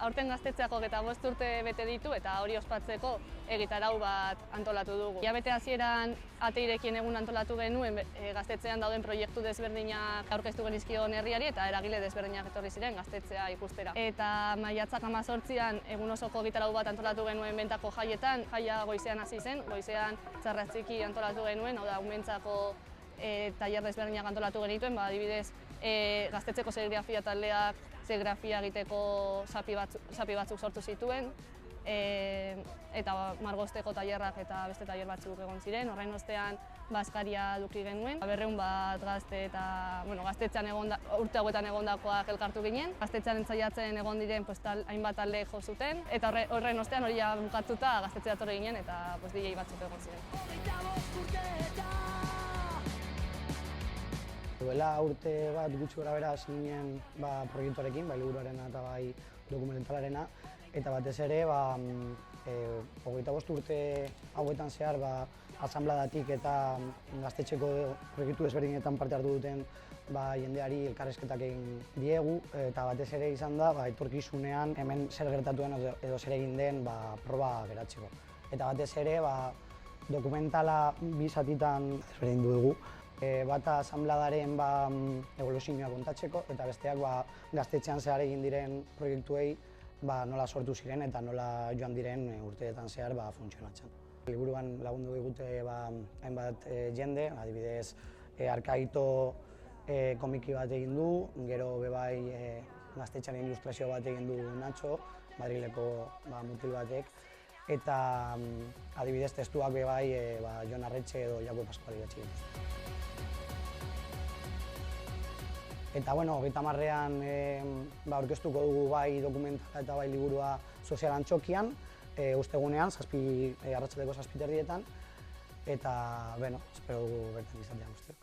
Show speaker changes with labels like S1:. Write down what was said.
S1: aurten gaztetxeak 25 urte bete ditu eta hori ospatzeko egitarau bat antolatu dugu. Hilabete hasieran ate irekien egun antolatu genuen gaztetxean dauden proiektu desberdinak aurkeztu genizkion herriari eta eragile desberdinak etorri ziren gaztetxea ikustera. Eta maiatzak 18an egun osoko egitarau bat antolatu genuen bentako jaietan, jaia goizean hasi zen, goizean txarra txiki antolatu genuen, hau da, umentzako tailer desberdinak antolatu genituen, adibidez gaztetxeko serigrafia taldeak serigrafia egiteko zapi batzuk sortu zituen, eta margozteko tailerrak eta beste tailer batzuk egon ziren. Horren ostean bazkaria eduki genuen. 200 bat gazte eta gaztetxean urte hauetan egondakoak elkartu ginen. Gaztetxean entzaiatzen egon diren hainbat talde jo zuten, eta horren ostean hori bukatuta gaztetxea etorri ginen eta DJ batzuk egon ziren.
S2: Duela urte bat gutxi gorabehera hasi ginen proiektuarekin, bai liburuarena eta bai dokumentalarena, eta batez ere 25 urte hauetan zehar asanbladatik eta gaztetxeko proiektu desberdinetan parte hartu duten jendeari elkarrizketak egin diegu, eta batez ere izan da etorkizunean hemen zer gertatuen edo zer egin den proba geratzeko. Eta batez ere dokumentala bi zatitan desberdin dugu. Bata asanbladaren eboluzioa kontatzeko eta besteak gaztetxean zehar egin diren proiektuei nola sortu ziren eta nola joan diren urteetan zehar funtzionatzen. Liburuan lagundu digute hainbat jende, adibidez Arkaito komiki bat egin du, gero bebai gaztetxearen ilustrazio bat egin du Nacho, Madrileko mutil batek, eta adibidez testuak bebai Jon Arretxe edo Jakue Pascual idatzi dituzte. Eta 30ean aurkeztuko dugu bai dokumentala eta bai liburua Sozial Antxokian, ostegunean, arratsaldeko 7:30, eta espero dugu bertan izatea guztiok.